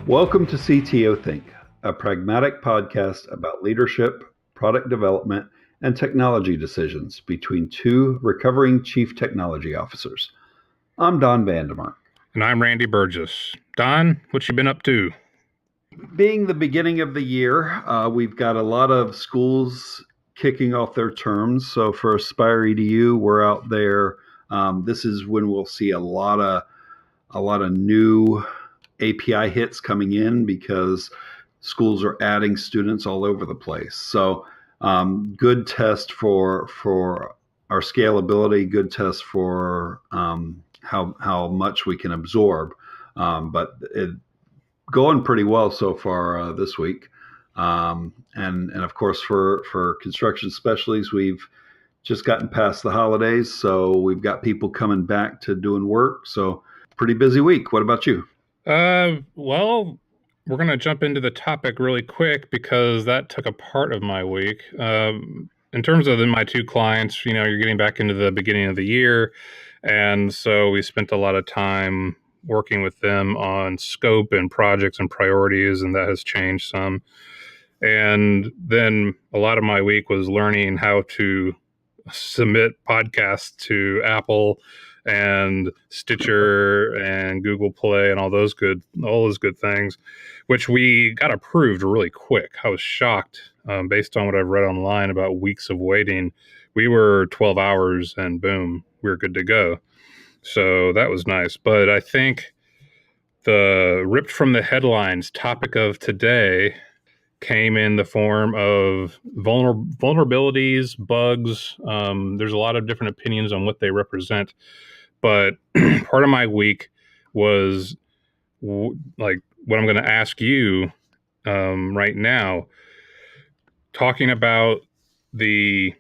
Welcome to CTO Think, a pragmatic podcast about leadership, product development, and technology decisions between two recovering chief technology officers. I'm Don Vandemark. And I'm Randy Burgess. Don, what you been up to? Being the beginning of the year, we've got a lot of schools kicking off their terms. So for Aspire EDU, we're out there. This is when we'll see a lot of new API hits coming in because schools are adding students all over the place. So good test for our scalability, good test for how much we can absorb. But it going pretty well so far this week. And of course for construction specialties, we've just gotten past the holidays, so we've got people coming back to doing work. So pretty busy week. What about you? Well, we're going to jump into the topic really quick because that took a part of my week. In terms of my two clients, you're getting back into the beginning of the year. And so we spent a lot of time working with them on scope and projects and priorities, and that has changed some. And then a lot of my week was learning how to submit podcasts to Apple and Stitcher and Google Play and all those good things, which we got approved really quick. I was shocked based on what I've read online about weeks of waiting. We were 12 hours and boom, we were good to go. So that was nice. But I think the ripped from the headlines topic of today came in the form of vulnerabilities, bugs. There's a lot of different opinions on what they represent. But part of my week was like what I'm going to ask you right now, talking about the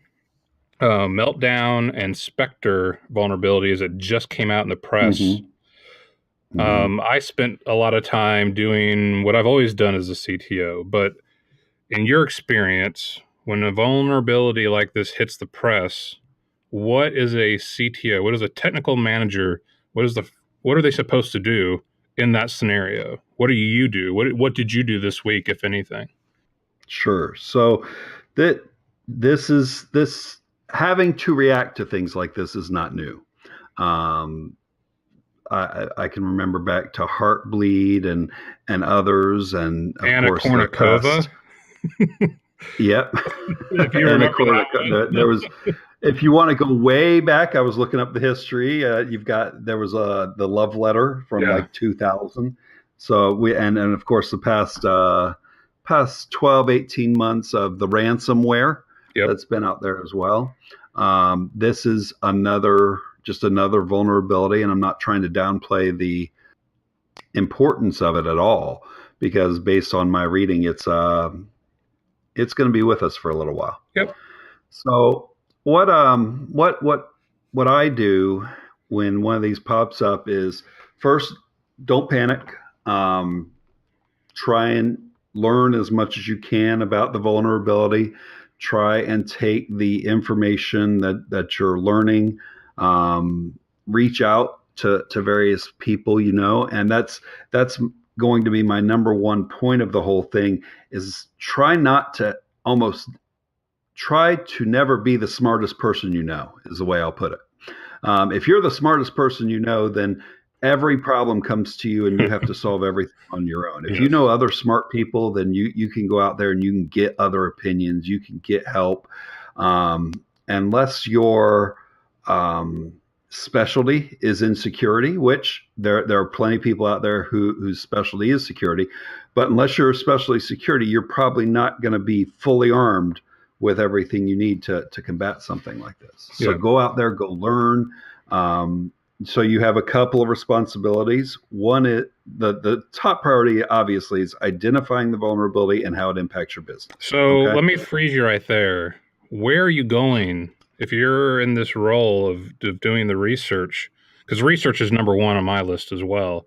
Meltdown and Spectre vulnerabilities that just came out in the press. Mm-hmm. Mm-hmm. I spent a lot of time doing what I've always done as a CTO, but in your experience, when a vulnerability like this hits the press, what is a CTO? What is a technical manager? What are they supposed to do in that scenario? What do you do? What did you do this week, if anything? Sure. So this having to react to things like this is not new. I can remember back to Heartbleed and others, and of Anna course Kournikova. Yep. If you remember there was. If you want to go way back, I was looking up the history. There was the love letter from like 2000. So and of course the past 12, 18 months of the ransomware that's been out there as well. This is another vulnerability, and I'm not trying to downplay the importance of it at all, because based on my reading, it's going to be with us for a little while. Yep. So what I do when one of these pops up is, first, don't panic. Try and learn as much as you can about the vulnerability. Try and take the information that you're learning. Reach out to various people, and that's going to be my number one point of the whole thing, is try to never be the smartest person is the way I'll put it. If you're the smartest person then every problem comes to you and you have to solve everything on your own. If you know other smart people, then you can go out there and you can get other opinions, you can get help. Unless your specialty is in security, which there are plenty of people out there whose specialty is security, but unless you're a specialty security, you're probably not going to be fully armed with everything you need to combat something like this. So go out there, go learn. So you have a couple of responsibilities. One is the top priority, obviously, is identifying the vulnerability and how it impacts your business. So let me freeze you right there. Where are you going if you're in this role of doing the research? Because research is number one on my list as well.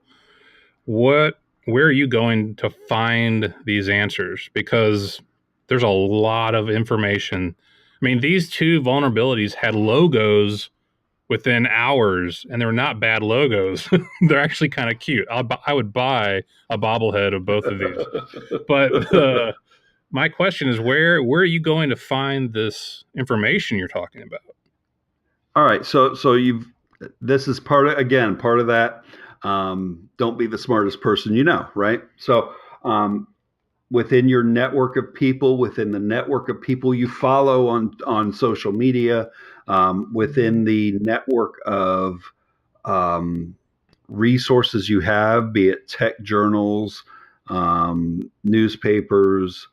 Where are you going to find these answers? Because there's a lot of information. I mean, these two vulnerabilities had logos within hours, and they're not bad logos. They're actually kind of cute. I would buy a bobblehead of both of these. But my question is, where are you going to find this information you're talking about? All right, so this is part of that. Don't be the smartest person you know, right? So within your network of people, within the network of people you follow on social media, within the network of resources you have, be it tech journals, newspapers,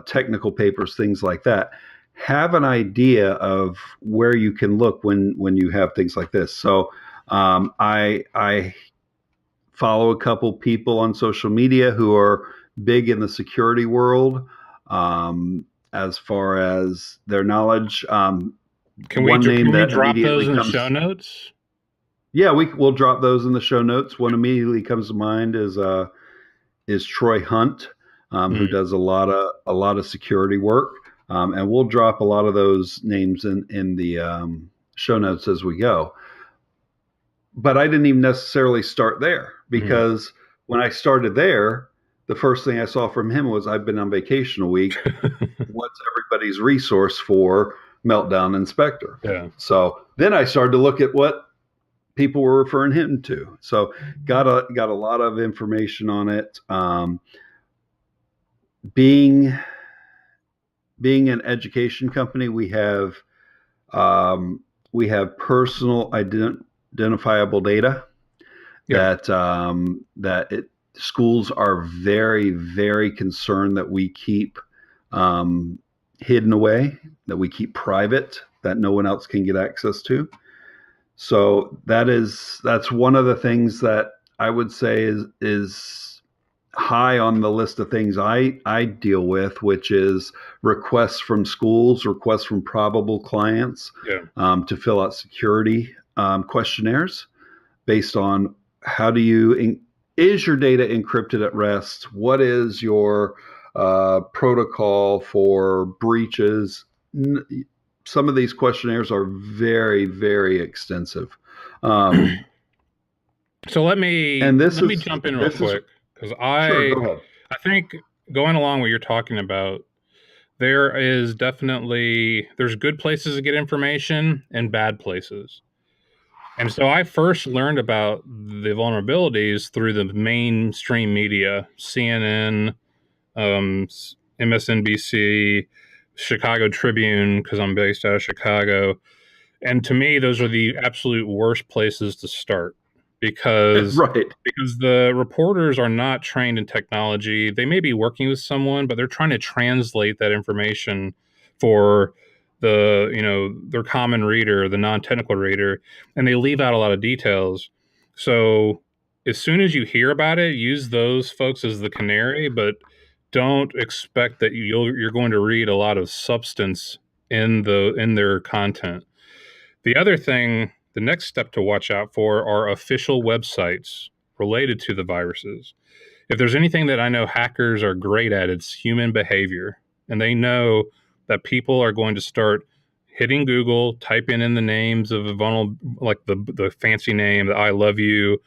technical papers, things like that. Have an idea of where you can look when you have things like this. So I follow a couple people on social media who are big in the security world, as far as their knowledge. Can we drop those in the show notes? Yeah, we'll drop those in the show notes. One immediately comes to mind is Troy Hunt, who does a lot of security work, and we'll drop a lot of those names in the show notes as we go. But I didn't even necessarily start there, because when I started there, the first thing I saw from him was, I've been on vacation a week. What's everybody's resource for Meltdown and Spectre? Yeah. So then I started to look at what people were referring him to. So got a lot of information on it. Being an education company, we have personal identifiable data that schools are very, very concerned that we keep hidden away, that we keep private, that no one else can get access to. So that's one of the things that I would say is high on the list of things I deal with, which is requests from schools, requests from probable clients to fill out security questionnaires based on is your data encrypted at rest? What is your protocol for breaches? Some of these questionnaires are very, very extensive. So let me jump in real quick, because sure, go ahead. I think, going along what you're talking about, there's good places to get information and bad places. And so I first learned about the vulnerabilities through the mainstream media, CNN, MSNBC, Chicago Tribune, because I'm based out of Chicago. And to me, those are the absolute worst places to start, because the reporters are not trained in technology. They may be working with someone, but they're trying to translate that information for their common reader, the non-technical reader, and they leave out a lot of details. So as soon as you hear about it, use those folks as the canary, but don't expect that you're going to read a lot of substance in their content. The other thing, the next step to watch out for, are official websites related to the viruses. If there's anything that I know hackers are great at, it's human behavior. And they know that people are going to start hitting Google, typing in the names of a vulnerable, like the fancy name, the I love you,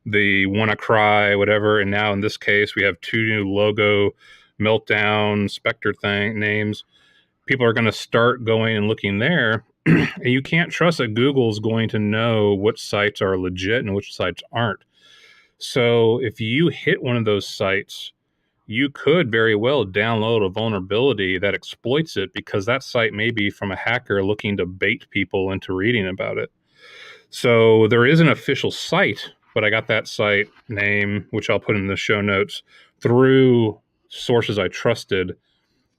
the wanna cry, whatever. And now in this case, we have 2 new logo, Meltdown, Spectre names. People are going to start going and looking there. And you can't trust that Google's going to know which sites are legit and which sites aren't. So if you hit one of those sites, you could very well download a vulnerability that exploits it, because that site may be from a hacker looking to bait people into reading about it. So there is an official site, but I got that site name, which I'll put in the show notes, through sources I trusted,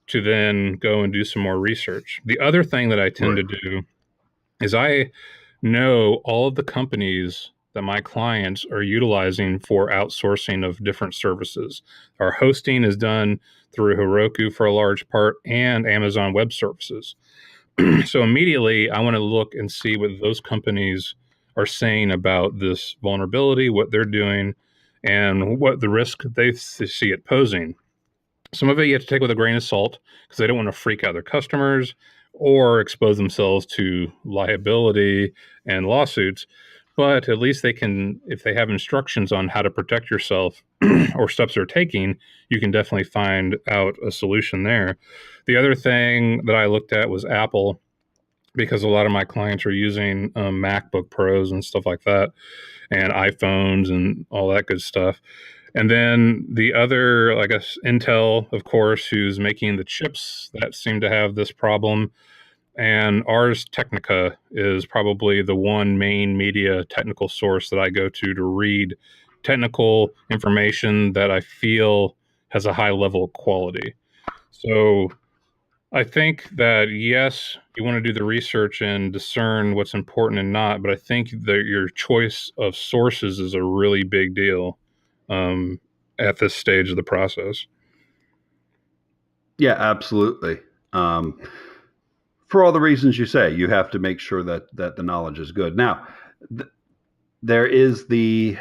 to then go and do some more research. The other thing that I tend to do is I know all of the companies that my clients are utilizing for outsourcing of different services. Our hosting is done through Heroku for a large part, and Amazon Web Services. So immediately I want to look and see what those companies are saying about this vulnerability, what they're doing, and what the risk they see it posing. Some of it you have to take with a grain of salt, because they don't want to freak out their customers, or expose themselves to liability and lawsuits. But at least they can, if they have instructions on how to protect yourself or steps they're taking, you can definitely find out a solution there. The other thing that I looked at was Apple, because a lot of my clients are using MacBook Pros and stuff like that, and iPhones and all that good stuff. And then the other, I guess, Intel, of course, who's making the chips that seem to have this problem. And Ars Technica is probably the one main media technical source that I go to read technical information that I feel has a high level of quality. So I think that, yes, you want to do the research and discern what's important and not, but I think that your choice of sources is a really big deal at this stage of the process. Yeah, absolutely. For all the reasons you say, you have to make sure that the knowledge is good. Now, there is the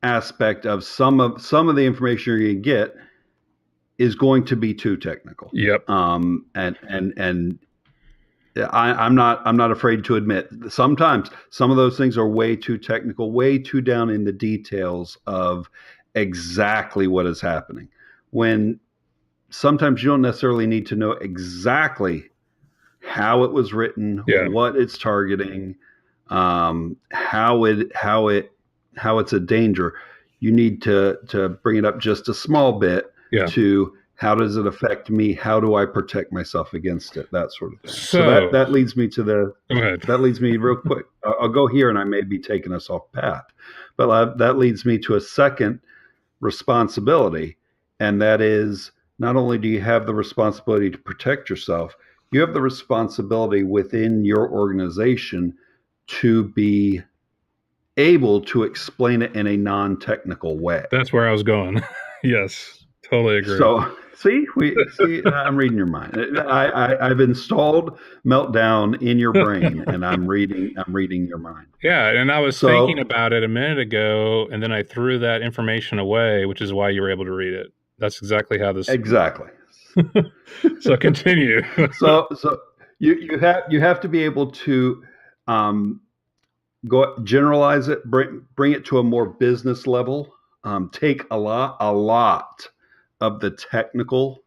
aspect of some of the information you're going to get is going to be too technical. Yep. And I'm not afraid to admit sometimes some of those things are way too technical, way too down in the details of exactly what is happening. When sometimes you don't necessarily need to know exactly how it was written, Yeah. what it's targeting, how it's a danger. You need to bring it up just a small bit to how does it affect me? How do I protect myself against it? That sort of thing. So that leads me to that leads me real quick. I'll go here, and I may be taking us off path, but that leads me to a second responsibility, and that is not only do you have the responsibility to protect yourself, you have the responsibility within your organization to be able to explain it in a non-technical way. That's where I was going. Yes, totally agree. So see, I'm reading your mind. I've installed Meltdown in your brain, and I'm reading your mind. Yeah, and I was thinking about it a minute ago, and then I threw that information away, which is why you were able to read it. That's exactly how this. Exactly. So continue. so you have to be able to go generalize it, bring it to a more business level. Take a lot of the technical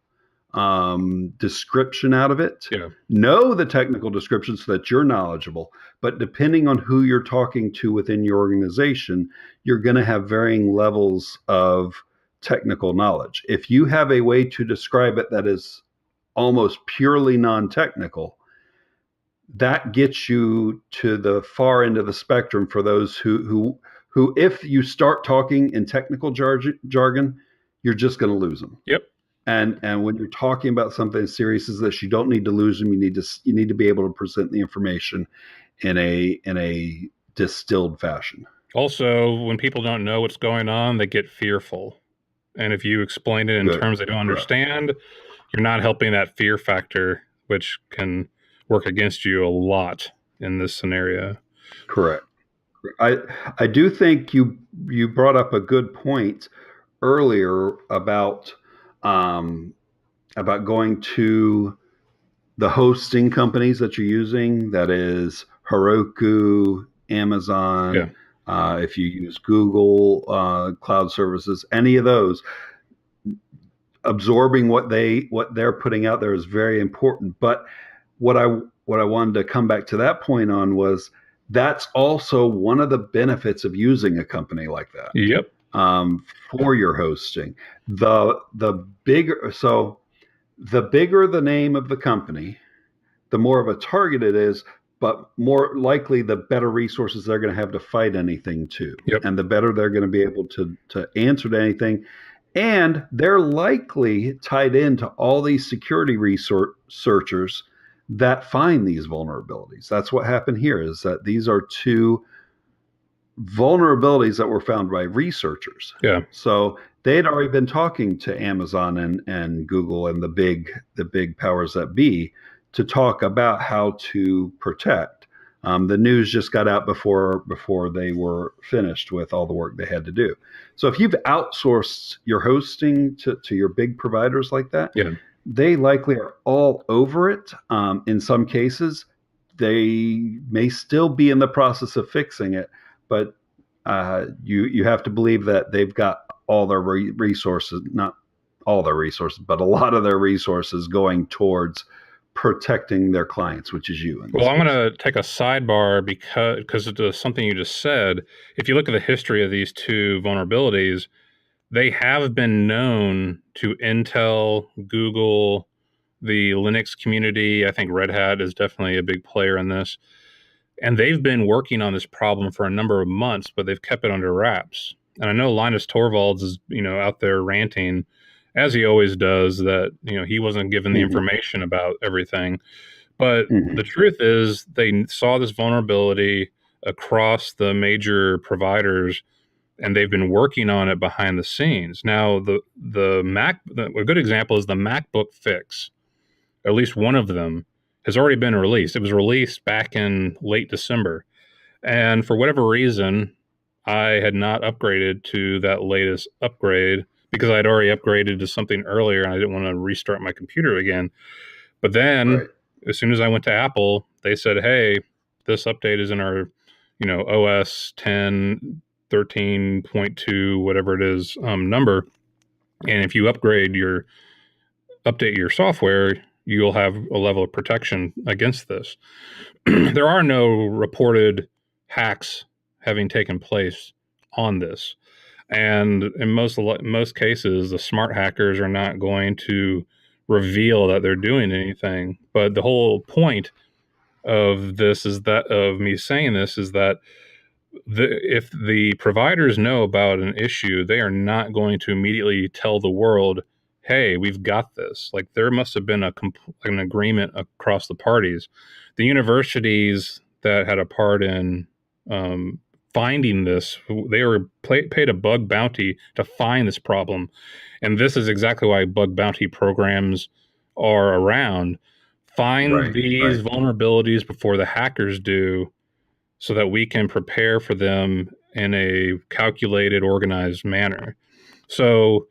description out of it. Yeah. Know the technical description so that you're knowledgeable. But depending on who you're talking to within your organization, you're going to have varying levels of technical knowledge. If you have a way to describe it that is almost purely non-technical, that gets you to the far end of the spectrum for those who if you start talking in technical jargon, you're just going to lose them. Yep. And when you're talking about something as serious as this, you don't need to lose them. You need to be able to present the information in a distilled fashion. Also, when people don't know what's going on, they get fearful. And if you explain it in terms they don't understand, you're not helping that fear factor, which can work against you a lot in this scenario. Correct. I do think you brought up a good point earlier about going to the hosting companies that you're using. That is Heroku, Amazon. Yeah. If you use Google cloud services, any of those, absorbing what they're putting out there is very important. But what I wanted to come back to that point on was that's also one of the benefits of using a company like that. Yep. For your hosting. The bigger the name of the company, the more of a target it is, but more likely the better resources they're going to have to fight anything to. Yep. And the better they're going to be able to answer to anything. And they're likely tied into all these security researchers that find these vulnerabilities. That's what happened here, is that these are two vulnerabilities that were found by researchers. Yeah. So they had already been talking to Amazon and Google and the big powers that be to talk about how to protect. The news just got out before they were finished with all the work they had to do. So if you've outsourced your hosting to your big providers like that, They likely are all over it. In some cases, they may still be in the process of fixing it, but you have to believe that they've got all their resources, not all their resources, but a lot of their resources going towards protecting their clients, which is you in Well, this I'm going case. to take a sidebar because of something you just said. If you look at the history of these two vulnerabilities, they have been known to Intel, Google, the Linux community. I think Red Hat is definitely a big player in this. And they've been working on this problem for a number of months, but they've kept it under wraps. And I know Linus Torvalds is, out there ranting, as he always does, that, he wasn't given the Mm-hmm. information about everything. But the Mm-hmm. truth is, they saw this vulnerability across the major providers, and they've been working on it behind the scenes. Now, a good example is the MacBook fix. At least one of them has already been released. It was released back in late December, and for whatever reason, I had not upgraded to that latest upgrade because I had already upgraded to something earlier, and I didn't want to restart my computer again. But then, Right. as soon as I went to Apple, they said, "Hey, this update is in our, OS 10, 13.2, whatever it is, number. And if you update your software, you'll have a level of protection against this." There are no reported hacks having taken place on this. And in most cases, the smart hackers are not going to reveal that they're doing anything. But the whole point of me saying this is that if the providers know about an issue, they are not going to immediately tell the world, "Hey, we've got this." Like there must have been an agreement across the parties. The universities that had a part in um, finding this, they were paid a bug bounty to find this problem, and this is exactly why bug bounty programs are around. Find Right. these Right. vulnerabilities before the hackers do, so that we can prepare for them in a calculated, organized manner. So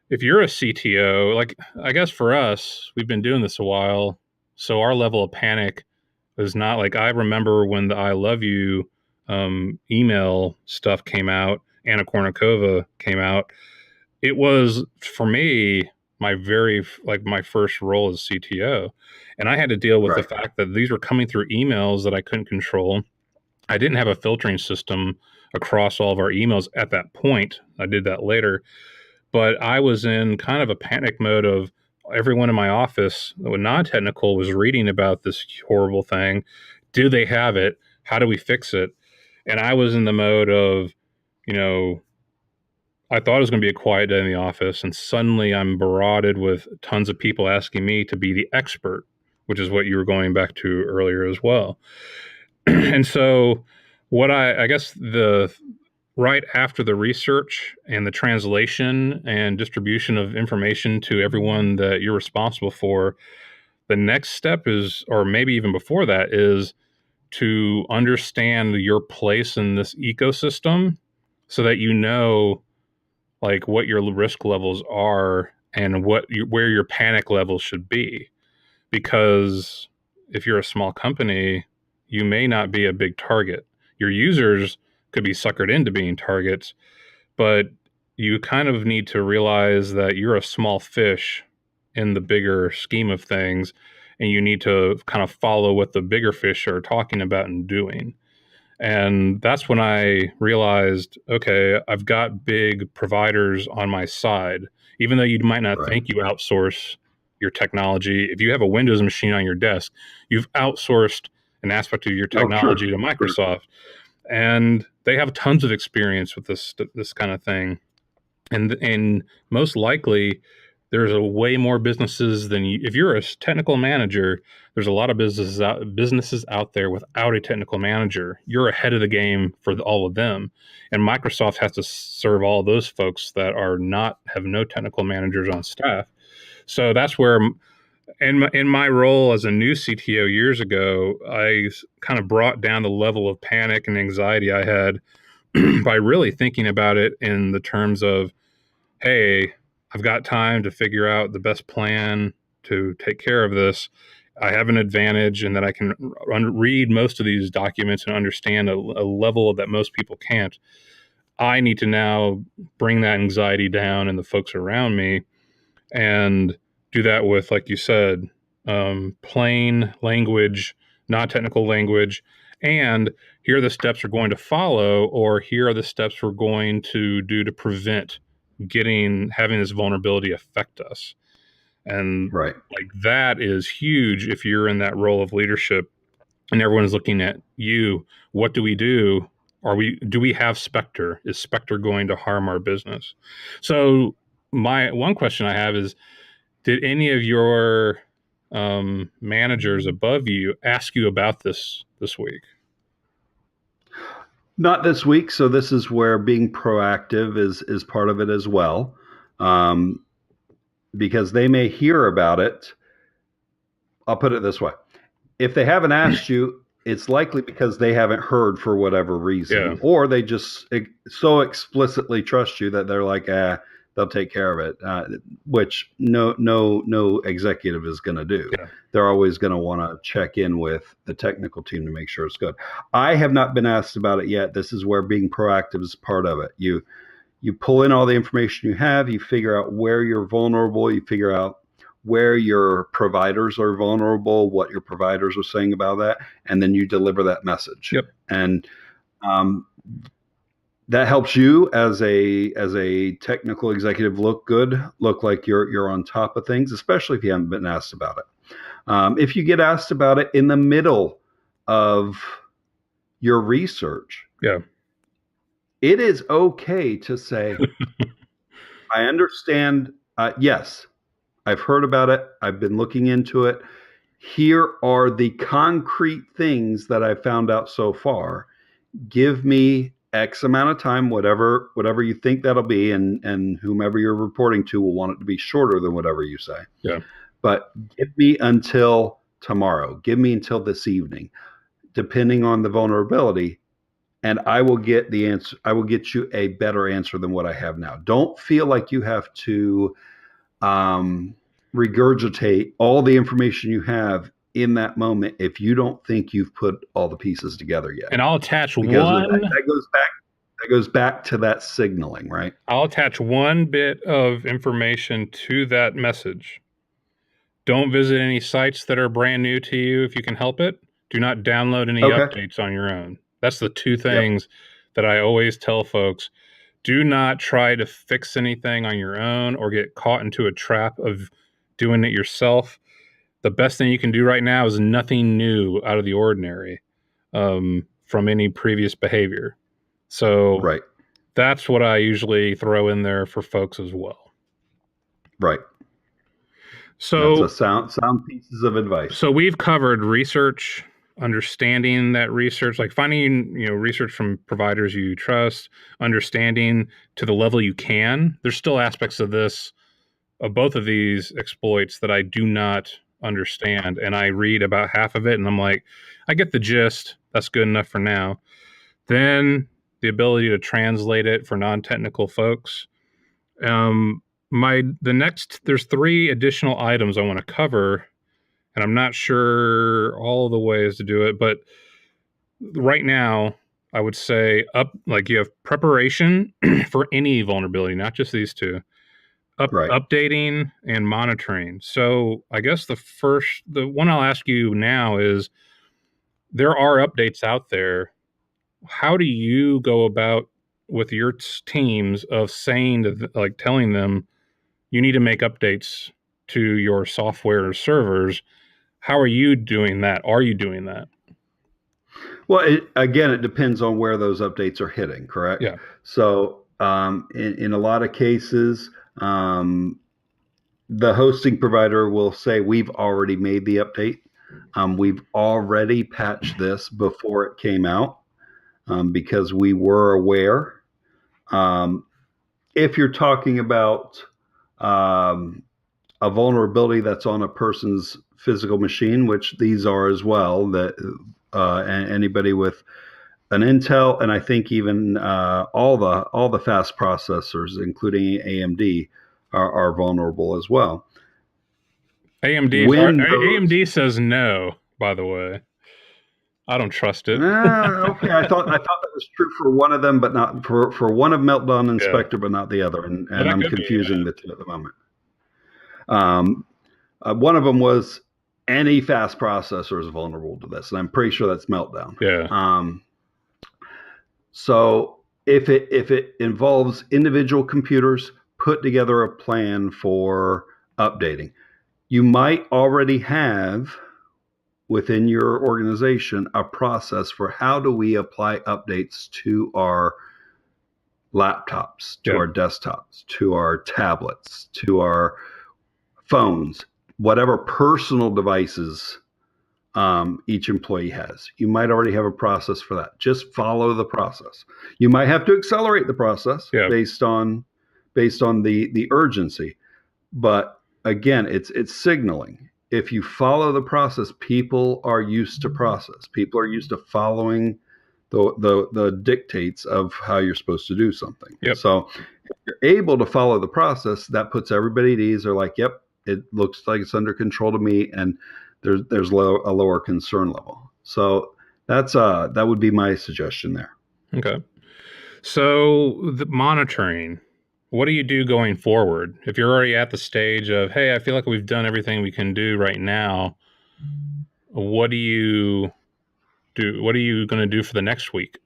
if you're a CTO, like I guess for us, we've been doing this a while. So our level of panic is not like I remember when the I love you email stuff came out, Anna Kournikova came out. It was for me my first role as CTO, and I had to deal with the Right. fact that these were coming through emails that I couldn't control. I didn't have a filtering system across all of our emails at that point. I did that later, but I was in kind of a panic mode of everyone in my office, non-technical, was reading about this horrible thing. Do they have it? How do we fix it? And I was in the mode of, you know, I thought it was going to be a quiet day in the office, and suddenly I'm barraged with tons of people asking me to be the expert, which is what you were going back to earlier as well. And so what I guess the right after the research and the translation and distribution of information to everyone that you're responsible for, the next step is, or maybe even before that, is to understand your place in this ecosystem so that you know like what your risk levels are and where your panic levels should be. Because if you're a small company, you may not be a big target. Your users could be suckered into being targets, but you kind of need to realize that you're a small fish in the bigger scheme of things, and you need to kind of follow what the bigger fish are talking about and doing. And that's when I realized, okay, I've got big providers on my side. Even though you might not Right. think you outsource your technology, if you have a Windows machine on your desk, you've outsourced an aspect of your Oh, sure. technology to Sure. Microsoft, and they have tons of experience with this kind of thing. And most likely, there's a way more businesses than you. If you're a technical manager, there's a lot of businesses out there without a technical manager. You're ahead of the game for all of them, and Microsoft has to serve all those folks that are not have no technical managers on staff. So that's where, in my role as a new CTO years ago, I kind of brought down the level of panic and anxiety I had by really thinking about it in the terms of, hey, I've got time to figure out the best plan to take care of this, I have an advantage in that I can read most of these documents and understand a level that most people can't. I need to now bring that anxiety down in the folks around me and do that with, like you said, plain language, not technical language, and here are the steps we're going to follow, or here are the steps we're going to do to prevent having this vulnerability affect us. And Right. like that is huge if you're in that role of leadership and everyone's looking at you. What do we do? Do we have Spectre? Is Spectre going to harm our business? So my one question I have is, did any of your managers above you ask you about this week? Not this week. So this is where being proactive is part of it as well, because they may hear about it. I'll put it this way: if they haven't asked you, it's likely because they haven't heard for whatever reason, Yeah. or they just so explicitly trust you that they're like, they'll take care of it, which no executive is going to do. Yeah. They're always going to want to check in with the technical team to make sure it's good. I have not been asked about it yet. This is where being proactive is part of it. You pull in all the information you have, you figure out where you're vulnerable, you figure out where your providers are vulnerable, what your providers are saying about that, and then you deliver that message. Yep. And that helps you as a technical executive look like you're on top of things, especially if you haven't been asked about it. If you get asked about it in the middle of your research, Yeah. it is okay to say, I understand. Yes, I've heard about it. I've been looking into it. Here are the concrete things that I've found out so far. Give me X amount of time, whatever you think that'll be, and whomever you're reporting to will want it to be shorter than whatever you say. Yeah. But give me until tomorrow. Give me until this evening, depending on the vulnerability, and I will get the answer. I will get you a better answer than what I have now. Don't feel like you have to regurgitate all the information you have in that moment if you don't think you've put all the pieces together yet. And I'll attach because one. That goes back to that signaling, right? I'll attach one bit of information to that message. Don't visit any sites that are brand new to you if you can help it. Do not download any updates on your own. That's the two things that I always tell folks. Do not try to fix anything on your own or get caught into a trap of doing it yourself. The best thing you can do right now is nothing new out of the ordinary from any previous behavior. So that's what I usually throw in there for folks as well. Right. So that's a sound pieces of advice. So we've covered research, understanding that research, like finding, research from providers you trust, understanding to the level you can. There's still aspects of both of these exploits that I do not understand. And I read about half of it and I'm like, I get the gist. That's good enough for now. Then the ability to translate it for non-technical folks. There's 3 additional items I want to cover, and I'm not sure all the ways to do it, but right now I would say you have preparation for any vulnerability, not just these 2. Updating and monitoring. So I guess the one I'll ask you now is, there are updates out there. How do you go about with your teams of telling them you need to make updates to your software servers? How are you doing that? Are you doing that? Well, it depends on where those updates are hitting, correct? Yeah. So in a lot of cases, the hosting provider will say, we've already made the update. We've already patched this before it came out because we were aware. If you're talking about a vulnerability that's on a person's physical machine, which these are as well, that anybody with an Intel, and I think even all the fast processors, including AMD, are vulnerable as well. Windows. AMD says no, by the way. I don't trust it. Okay, I thought that was true for one of them, but not for one of Meltdown and Yeah. Spectre, but not the other, and Well, that I'm could be. confusing the two at the moment. Um, one of them was any fast processor is vulnerable to this, and I'm pretty sure that's Meltdown. Yeah. So if it involves individual computers, put together a plan for updating. You might already have within your organization a process for how do we apply updates to our laptops, to Yeah. our desktops, to our tablets, to our phones, whatever personal devices each employee has. You might already have a process for that. Just follow the process. You might have to accelerate the process Yeah. based on the urgency. But again, it's signaling. If you follow the process, people are used to process. People are used to following the dictates of how you're supposed to do something. Yep. So if you're able to follow the process, that puts everybody at ease. They're like, yep, it looks like it's under control to me, and there's a lower concern level. So that would be my suggestion there. Okay. So the monitoring, what do you do going forward? If you're already at the stage of, hey, I feel like we've done everything we can do right now, what do you do? What are you going to do for the next week?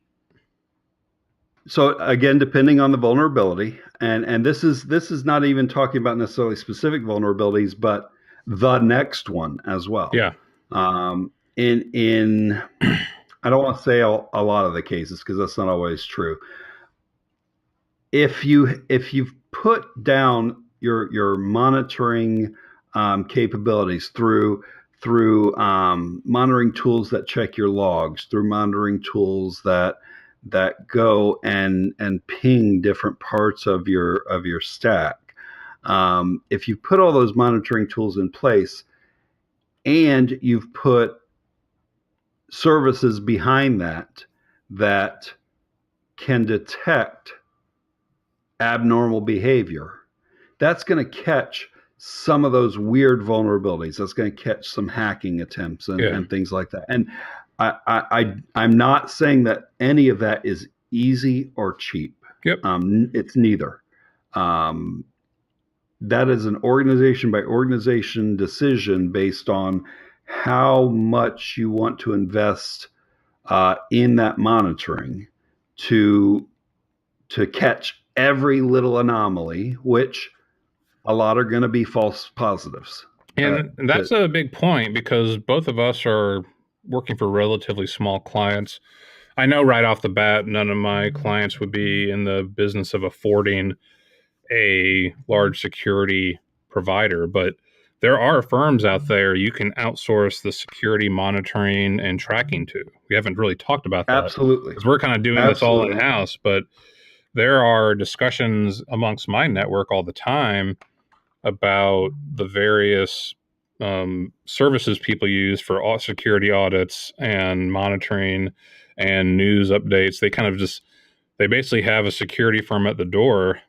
So again, depending on the vulnerability, and this is not even talking about necessarily specific vulnerabilities, but the next one as well. Yeah. In I don't want to say a lot of the cases because that's not always true. If you've put down your monitoring capabilities through monitoring tools that check your logs, through monitoring tools that go and ping different parts of your stack. If you put all those monitoring tools in place and you've put services behind that can detect abnormal behavior, that's going to catch some of those weird vulnerabilities. That's going to catch some hacking attempts and things like that. And I'm not saying that any of that is easy or cheap. Yep. It's neither. That is an organization by organization decision based on how much you want to invest in that monitoring to catch every little anomaly, which a lot are going to be false positives. And that's a big point because both of us are working for relatively small clients. I know right off the bat, none of my clients would be in the business of affording a large security provider, but there are firms out there you can outsource the security monitoring and tracking to. We haven't really talked about that Absolutely, because we're kind of doing this all in house, but there are discussions amongst my network all the time about the various services people use for security audits and monitoring and news updates. They kind of they basically have a security firm at the door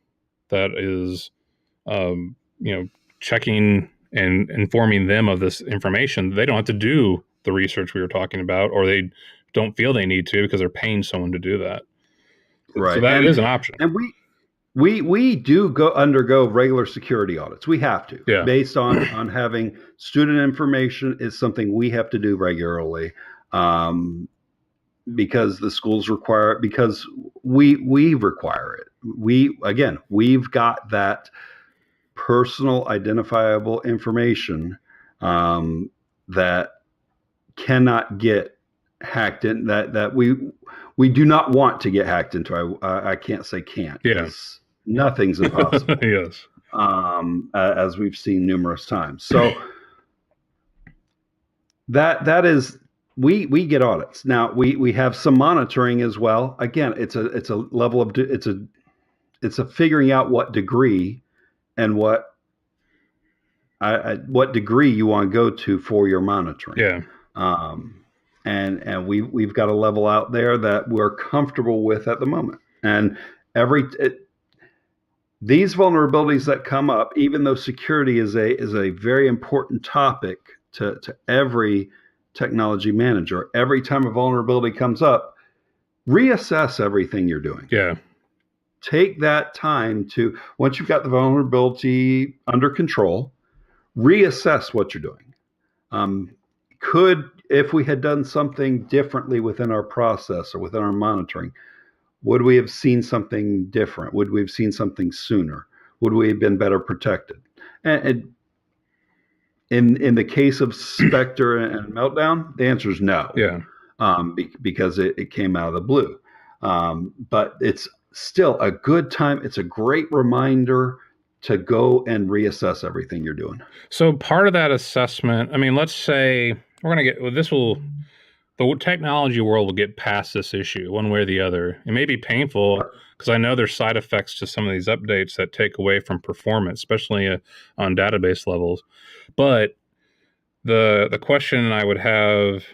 that is, checking and informing them of this information. They don't have to do the research we were talking about, or they don't feel they need to because they're paying someone to do that. right. So that is an option. And we do undergo regular security audits. We have to, based on having student information is something we have to do regularly, because the schools require it, because we require it. We've got that personal identifiable information that cannot get hacked in, that we do not want to get hacked into. I can't say can't, because nothing's impossible. Yes. As we've seen numerous times. So that is, we get audits. Now we have some monitoring as well. Again, it's a level of it's a figuring out what degree and what degree you want to go to for your monitoring. Yeah. And we've got a level out there that we're comfortable with at the moment. And these vulnerabilities that come up, even though security is a very important topic to every technology manager, every time a vulnerability comes up, reassess everything you're doing. Yeah. Take that time to, once you've got the vulnerability under control, reassess what you're doing. If we had done something differently within our process or within our monitoring, would we have seen something different? Would we have seen something sooner? Would we have been better protected? And in the case of Spectre and Meltdown, the answer is no, Yeah. because it came out of the blue. But it's still a good time. It's a great reminder to go and reassess everything you're doing. So part of that assessment, I mean, let's say we're going to get, the technology world will get past this issue one way or the other. It may be painful because I know there's side effects to some of these updates that take away from performance, especially on database levels. But the question I would have,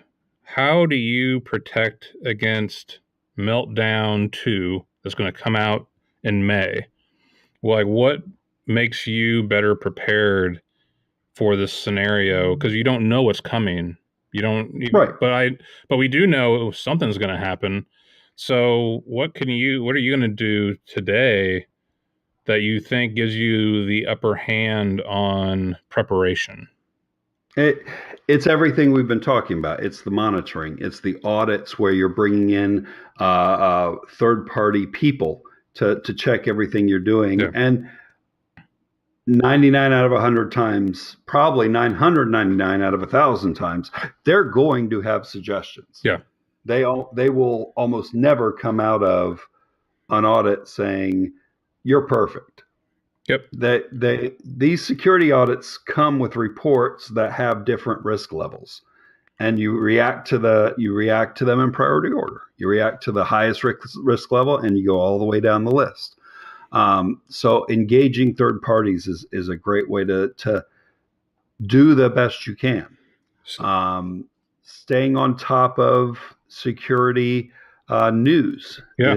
how do you protect against Meltdown 2 that's going to come out in May? Like, what makes you better prepared for this scenario? Because you don't know what's coming. You don't, Right. but we do know something's going to happen. So what are you going to do today that you think gives you the upper hand on preparation? It's everything we've been talking about. It's the monitoring. It's the audits where you're bringing in third-party people to check everything you're doing. Yeah. And 99 out of 100 times, probably 999 out of 1,000 times, they're going to have suggestions. Yeah. They will almost never come out of an audit saying you're perfect. Yep. These security audits come with reports that have different risk levels, and you react to them in priority order. You react to the highest risk level, and you go all the way down the list. So engaging third parties is a great way to do the best you can. Staying on top of security news. Yeah.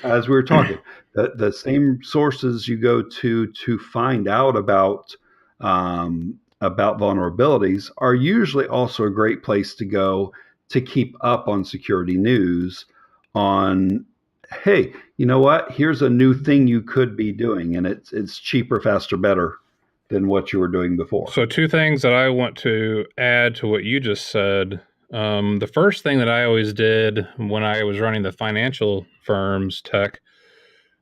As we were talking, the same sources you go to find out about vulnerabilities are usually also a great place to go to keep up on security news on, hey, you know what? Here's a new thing you could be doing, and it's cheaper, faster, better than what you were doing before. So two things that I want to add to what you just said. The first thing that I always did when I was running the financial firm's tech,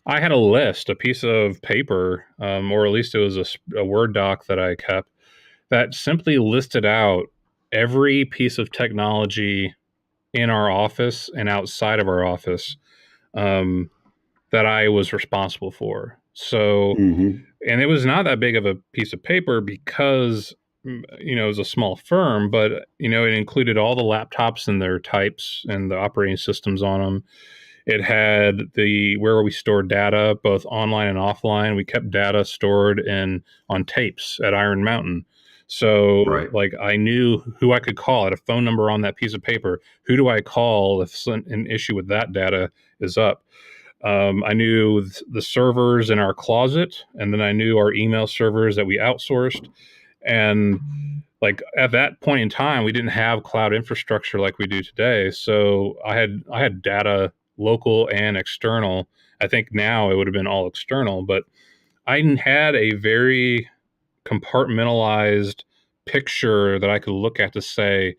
I had a list, a piece of paper, or at least it was a Word doc that I kept that simply listed out every piece of technology in our office and outside of our office that I was responsible for. So, and it was not that big of a piece of paper because, it was a small firm, but, it included all the laptops and their types and the operating systems on them. It had where we stored data, both online and offline. We kept data stored on tapes at Iron Mountain. So, like, I knew who I could call. I had a phone number on that piece of paper. Who do I call if an issue with that data is up? I knew the servers in our closet, and then I knew our email servers that we outsourced. And like at that point in time, we didn't have cloud infrastructure like we do today. So I had data local and external. I think now it would have been all external, but I had a very compartmentalized picture that I could look at to say,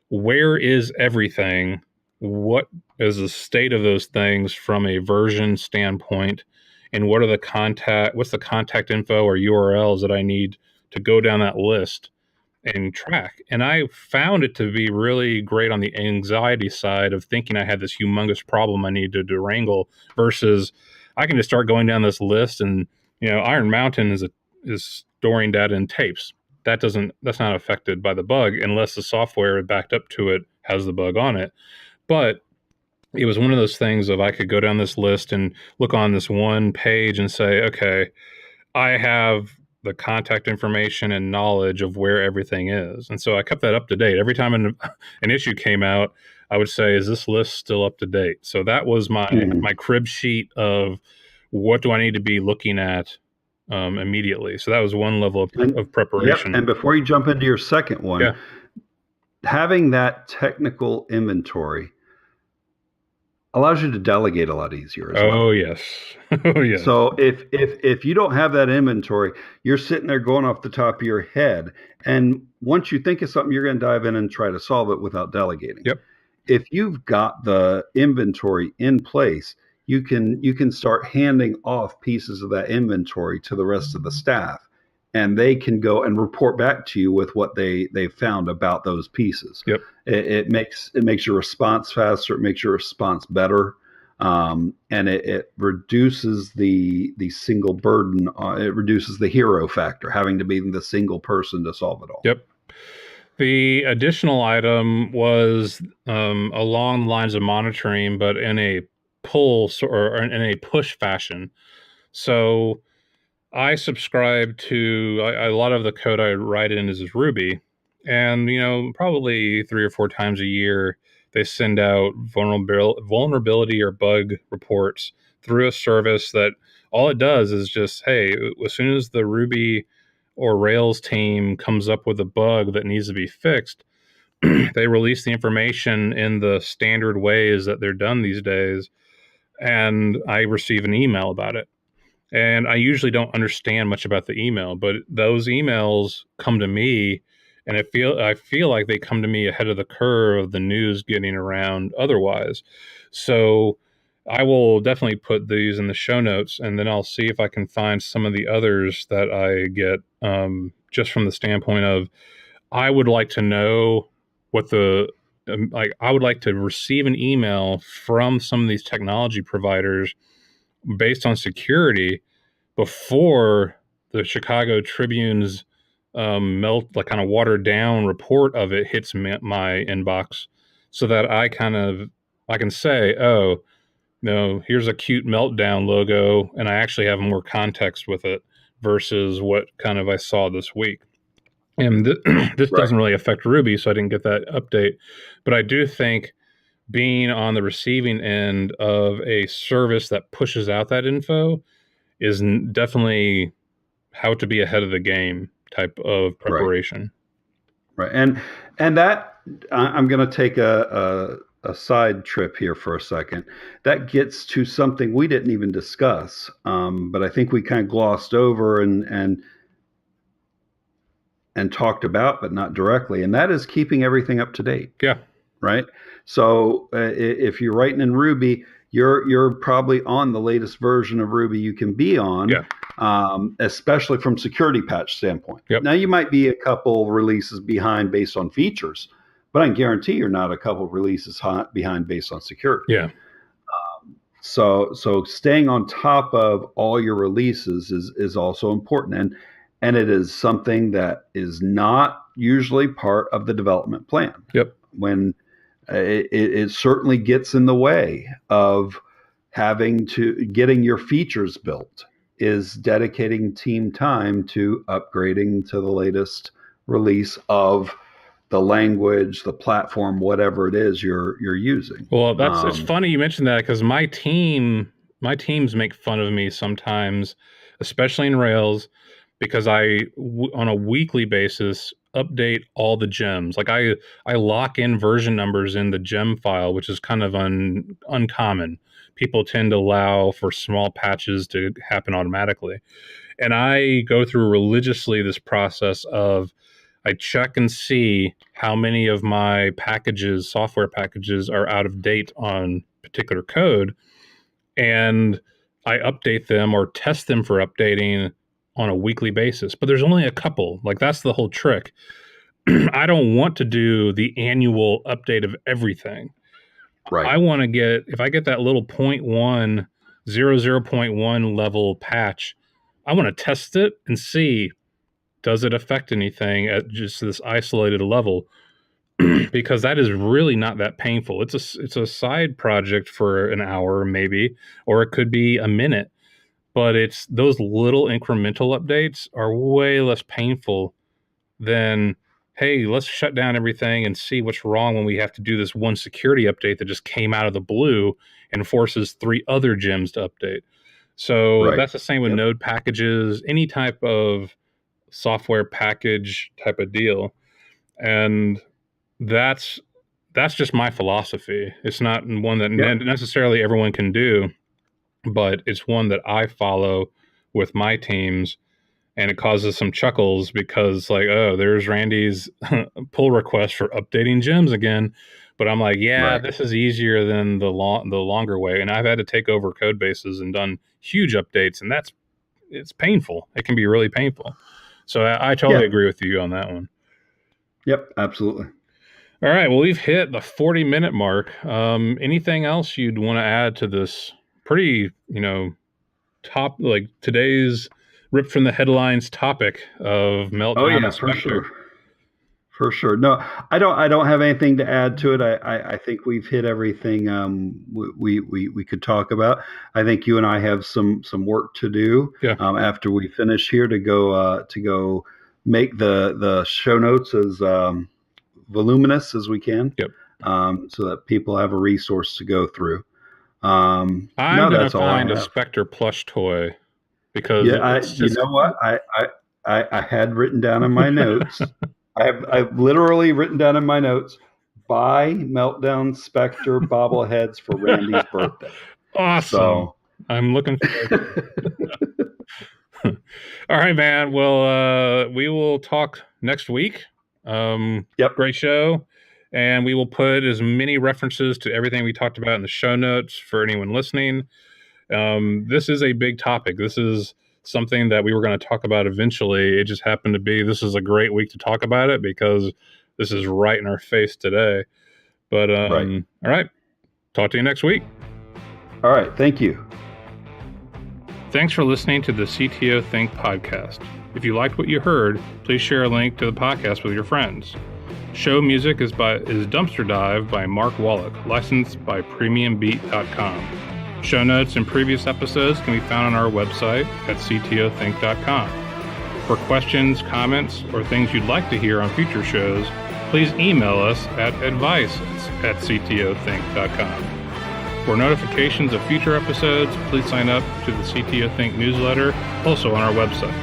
where is everything? What is the state of those things from a version standpoint? And what's the contact info or URLs that I need to go down that list and track? And I found it to be really great on the anxiety side of thinking I had this humongous problem I needed to wrangle versus I can just start going down this list and, Iron Mountain is storing data in tapes. That's not affected by the bug unless the software backed up to it has the bug on it. But it was one of those things of I could go down this list and look on this one page and say, okay, I have the contact information and knowledge of where everything is. And so I kept that up to date. Every time an issue came out, I would say, is this list still up to date? So that was my crib sheet of what do I need to be looking at immediately. So that was one level of Yep. preparation. And before you jump into your second one, Yeah. having that technical inventory allows you to delegate a lot easier as Oh, well. yes. Oh, yes. So if you don't have that inventory, you're sitting there going off the top of your head, and once you think of something, you're going to dive in and try to solve it without delegating. Yep. If you've got the inventory in place, you can start handing off pieces of that inventory to the rest of the staff, and they can go and report back to you with what they found about those pieces. Yep. It makes your response faster. It makes your response better, and it reduces the single burden. It reduces the hero factor, having to be the single person to solve it all. Yep. The additional item was along the lines of monitoring, but in a pull or in a push fashion. So I subscribe to a lot of the code I write in is Ruby, and probably 3 or 4 times a year they send out vulnerability or bug reports through a service that all it does is just, hey, as soon as the Ruby or Rails team comes up with a bug that needs to be fixed, they release the information in the standard ways that they're done these days, and I receive an email about it. And I usually don't understand much about the email, but those emails come to me, and I feel like they come to me ahead of the curve of the news getting around otherwise. So I will definitely put these in the show notes, and then I'll see if I can find some of the others that I get, just from the standpoint of I would like to know what the like I would like to receive an email from some of these technology providers based on security before the Chicago Tribune's kind of watered down report of it hits my inbox, so that I can say, oh no, here's a cute Meltdown logo, and I actually have more context with it versus what kind of I saw this week. And this Right. doesn't really affect Ruby, so I didn't get that update. But I do think being on the receiving end of a service that pushes out that info is definitely how to be ahead of the game type of Right. preparation. Right. And that I'm going to take a side trip here for a second. That gets to something we didn't even discuss, but I think we kind of glossed over and talked about, but not directly. And that is keeping everything up to date. Yeah. Right. So if you're writing in Ruby, you're probably on the latest version of Ruby you can be on. Yeah. Especially from security patch standpoint. Yep. Now you might be a couple releases behind based on features, but I can guarantee you're not a couple releases behind based on security. Yeah. So staying on top of all your releases is also important, and it is something that is not usually part of the development plan. Yep. When it certainly gets in the way of getting your features built, is dedicating team time to upgrading to the latest release of the language, the platform, whatever it is you're using. Well, it's funny you mentioned that, because my teams make fun of me sometimes, especially in Rails, because on a weekly basis update all the gems. Like I lock in version numbers in the gem file, which is kind of uncommon. People tend to allow for small patches to happen automatically. And I go through religiously this process of I check and see how many of my software packages are out of date on particular code, and I update them or test them for updating on a weekly basis. But there's only a couple. Like, that's the whole trick. I don't want to do the annual update of everything. Right. I want to if I get that little 0.1 level patch, I want to test it and see, does it affect anything at just this isolated level? Because that is really not that painful. It's a side project for an hour maybe, or it could be a minute. But it's those little incremental updates are way less painful than, hey, let's shut down everything and see what's wrong when we have to do this one security update that just came out of the blue and forces 3 other gems to update. So Right. that's the same with Yep. node packages, any type of software package type of deal. And that's just my philosophy. It's not one that Yep. necessarily everyone can do, but it's one that I follow with my teams, and it causes some chuckles because, like, oh, there's Randy's pull request for updating gems again. But I'm like, yeah, Right. this is easier than the longer way, and I've had to take over code bases and done huge updates, and it's painful. It can be really painful. So I totally Yeah. agree with you on that one. Yep. Absolutely. All right, well, we've hit the 40-minute mark. Anything else you'd want to add to this pretty, top, like today's ripped from the headlines topic of Oh Meltdown yeah, and for Spectre? sure. For sure. No, I don't have anything to add to it. I think we've hit everything we could talk about. I think you and I have some work to do Yeah. after we finish here to go make the show notes as voluminous as we can. Yep. So that people have a resource to go through. I'm No, gonna that's all I find a have. Spectre plush toy because Yeah, it's you just know what? I had written down in my notes. I've literally written down in my notes, buy Meltdown Spectre bobbleheads for Randy's birthday. awesome. So I'm looking forward to it. All right, man. Well, we will talk next week. Yep. Great show. And we will put as many references to everything we talked about in the show notes for anyone listening. This is a big topic. This is something that we were going to talk about eventually. It just happened to be, this is a great week to talk about it because this is right in our face today. But, Right. All right. Talk to you next week. All right. Thank you. Thanks for listening to the CTO Think podcast. If you liked what you heard, please share a link to the podcast with your friends. Show music is Dumpster Dive by Mark Wallach, licensed by premiumbeat.com. Show notes and previous episodes can be found on our website at ctothink.com. For questions, comments, or things you'd like to hear on future shows, please email us at advice@ctothink.com. For notifications of future episodes, please sign up to the CTO Think newsletter, also on our website.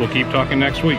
We'll keep talking next week.